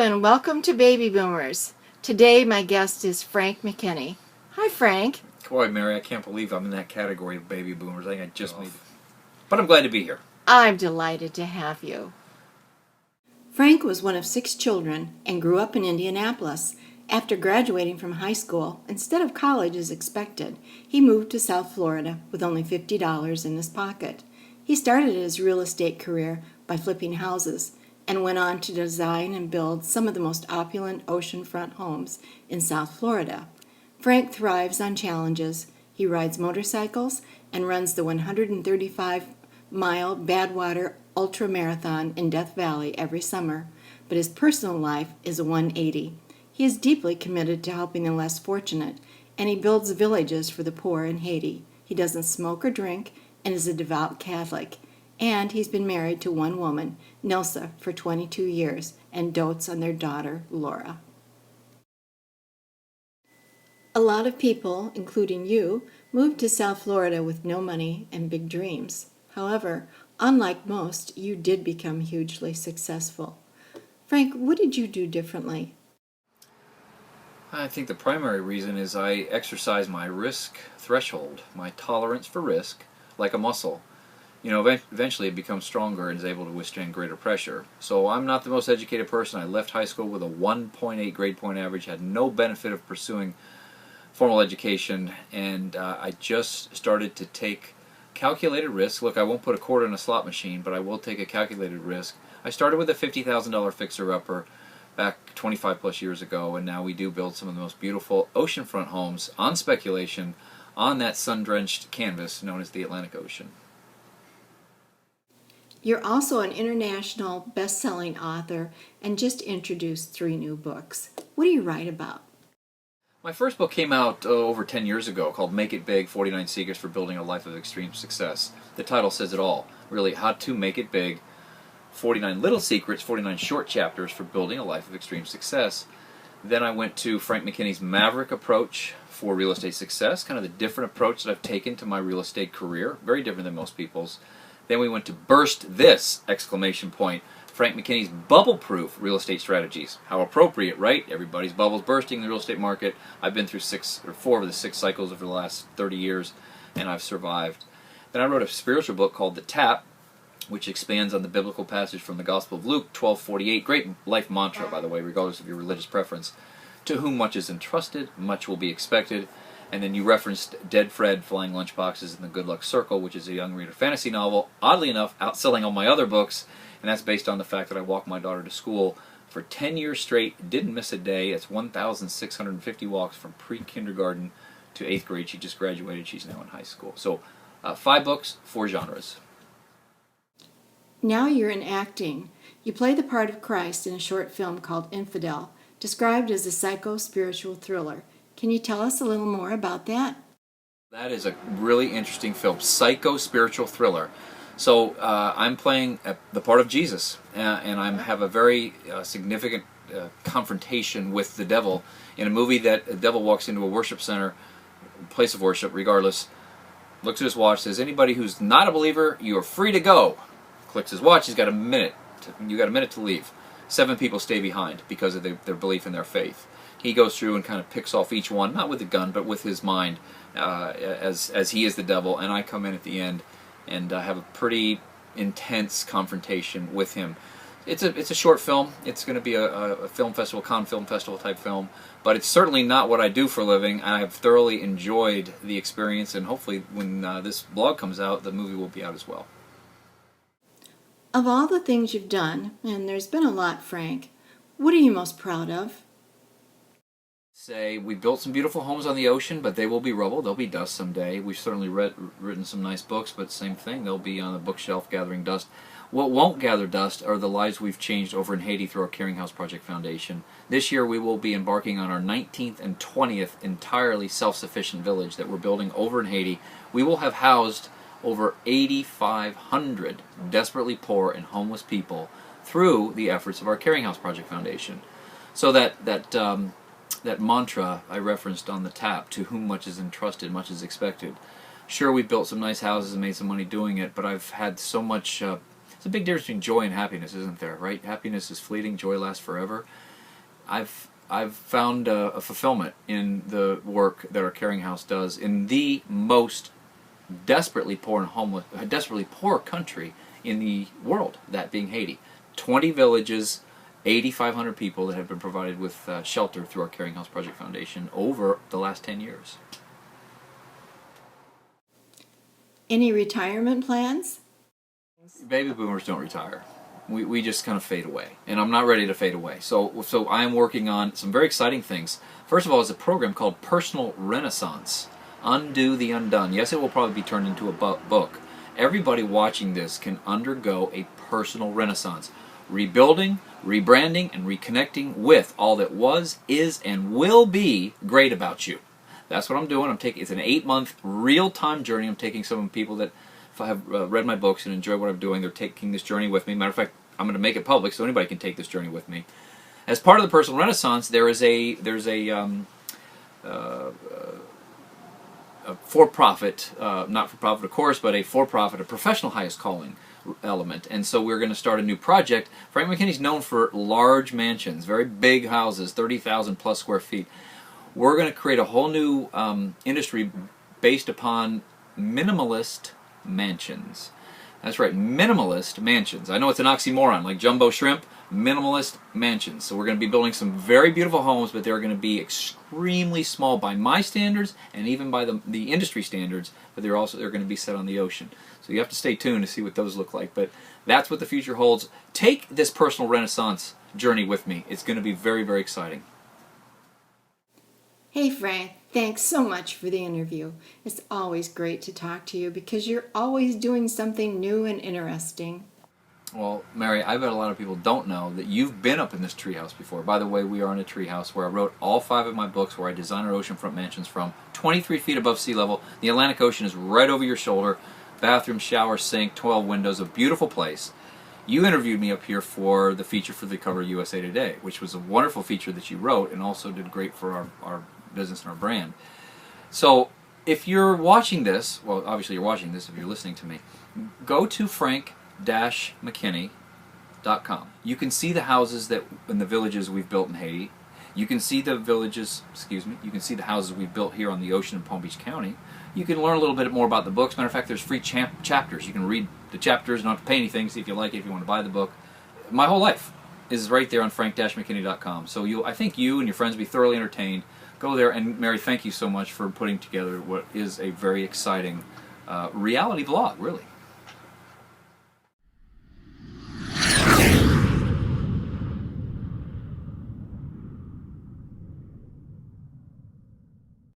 and welcome to Baby Boomers. Today my guest is Frank McKinney. Hi, Frank. Boy, Mary, I can't believe I'm in that category of baby boomers. I think I just made it. But I'm glad to be here. I'm delighted to have you. Frank was one of 6 children and grew up in Indianapolis. After graduating from high school, instead of college as expected, he moved to South Florida with only $50 in his pocket. He started his real estate career by flipping houses and went on to design and build some of the most opulent oceanfront homes in South Florida. Frank thrives on challenges. He rides motorcycles and runs the 135-mile Badwater Ultra Marathon in Death Valley every summer, but his personal life is a 180. He is deeply committed to helping the less fortunate, and he builds villages for the poor in Haiti. He doesn't smoke or drink and is a devout Catholic. And he's been married to one woman, Nilsa, for 22 years and dotes on their daughter, Laura. A lot of people, including you, moved to South Florida with no money and big dreams. However, unlike most, you did become hugely successful. Frank, what did you do differently? I think the primary reason is I exercise my risk threshold, my tolerance for risk, like a muscle. You know, eventually it becomes stronger and is able to withstand greater pressure. So I'm not the most educated person. I left high school with a 1.8 grade point average, had no benefit of pursuing formal education, and I just started to take calculated risks. Look, I won't put a quarter in a slot machine, but I will take a calculated risk. I started with a $50,000 fixer-upper back 25 plus years ago, and now we do build some of the most beautiful oceanfront homes on speculation on that sun-drenched canvas known as the Atlantic Ocean. You're also an international best-selling author and just introduced 3 new books. What do you write about? My first book came out over 10 years ago called Make It Big, 49 Secrets for Building a Life of Extreme Success. The title says it all, really, how to make it big. 49 little secrets, 49 short chapters for building a life of extreme success. Then I went to Frank McKinney's Maverick approach for real estate success, kind of the different approach that I've taken to my real estate career, very different than most people's. Then we went to Burst This! Exclamation point, Frank McKinney's bubble-proof real estate strategies. How appropriate, right? Everybody's bubbles bursting in the real estate market. I've been through 4 of the 6 cycles over the last 30 years, and I've survived. Then I wrote a spiritual book called The Tap, which expands on the biblical passage from the Gospel of Luke 12:48. Great life mantra, by the way, regardless of your religious preference. To whom much is entrusted, much will be expected. And then you referenced Dead Fred Flying Lunchboxes in the Good Luck Circle, which is a young reader fantasy novel, oddly enough, outselling all my other books, and that's based on the fact that I walked my daughter to school for 10 years straight, didn't miss a day. It's 1,650 walks from pre-kindergarten to 8th grade. She just graduated. She's now in high school. So 5 books, 4 genres. Now you're in acting. You play the part of Christ in a short film called Infidel, described as a psycho-spiritual thriller. Can you tell us a little more about that? That is a really interesting film, psycho-spiritual thriller. So I'm playing the part of Jesus, and I have a very significant confrontation with the devil in a movie that the devil walks into a worship center, place of worship, regardless, looks at his watch, says, anybody who's not a believer, you are free to go. Clicks his watch, you got a minute to leave. 7 people stay behind because of their belief in their faith. He goes through and kind of picks off each one, not with a gun, but with his mind, as he is the devil, and I come in at the end and have a pretty intense confrontation with him. It's a short film. It's going to be a film festival, Cannes Film Festival type film, but it's certainly not what I do for a living. I have thoroughly enjoyed the experience, and hopefully when this blog comes out, the movie will be out as well. Of all the things you've done, and there's been a lot, Frank, what are you most proud of? Say we built some beautiful homes on the ocean, but they will be rubble. They'll be dust someday. We've certainly written some nice books, but same thing. They'll be on the bookshelf gathering dust. What won't gather dust are the lives we've changed over in Haiti through our Caring House Project Foundation. This year we will be embarking on our 19th and 20th entirely self-sufficient village that we're building over in Haiti. We will have housed over 8,500 desperately poor and homeless people through the efforts of our Caring House Project Foundation. So that mantra I referenced on The Tap, to whom much is entrusted, much is expected. Sure, we've built some nice houses and made some money doing it, but I've had so much... it's a big difference between joy and happiness, isn't there, right? Happiness is fleeting, joy lasts forever. I've found a fulfillment in the work that our Caring House does in the most desperately poor country in the world, that being Haiti. 20 villages, 8,500 people that have been provided with shelter through our Caring House Project Foundation over the last 10 years. Any retirement plans? Baby boomers don't retire. We just kind of fade away, and I'm not ready to fade away. So I am working on some very exciting things. First of all, is a program called Personal Renaissance. Undo the undone. Yes, it will probably be turned into a book. Everybody watching this can undergo a personal renaissance. Rebuilding, rebranding, and reconnecting with all that was, is, and will be great about you. That's what I'm doing. It's an 8-month real-time journey. I'm taking some people that have read my books and enjoy what I'm doing. They're taking this journey with me. Matter of fact, I'm going to make it public so anybody can take this journey with me. As part of the Personal Renaissance, there's a for-profit, not for-profit of course, but a for-profit, a professional highest calling element. And so we're going to start a new project. Frank McKinney's known for large mansions, very big houses, 30,000 plus square feet. We're going to create a whole new industry based upon minimalist mansions. That's right, minimalist mansions. I know it's an oxymoron, like jumbo shrimp, minimalist mansions. So we're going to be building some very beautiful homes, but they're going to be extremely small by my standards and even by the industry standards, but they're going to be set on the ocean. So you have to stay tuned to see what those look like. But that's what the future holds. Take this personal renaissance journey with me. It's going to be very, very exciting. Hey Frank, thanks so much for the interview. It's always great to talk to you because you're always doing something new and interesting. Well, Mary, I bet a lot of people don't know that you've been up in this treehouse before. By the way, we are in a treehouse where I wrote all 5 of my books where I design our oceanfront mansions from 23 feet above sea level. The Atlantic Ocean is right over your shoulder. Bathroom, shower, sink, 12 windows, a beautiful place. You interviewed me up here for the feature for the cover of USA Today, which was a wonderful feature that you wrote and also did great for our business and our brand. So if you're watching this, well, obviously you're watching this if you're listening to me, go to frank-mckinney.com. You can see the houses in the villages we've built in Haiti. You can see the you can see the houses we've built here on the ocean in Palm Beach County. You can learn a little bit more about the books. Matter of fact, there's free chapters. You can read the chapters and not have to pay anything, see if you like it, if you want to buy the book. My whole life is right there on frank-mckinney.com. So I think you and your friends will be thoroughly entertained. Go there, and Mary, thank you so much for putting together what is a very exciting reality vlog, really.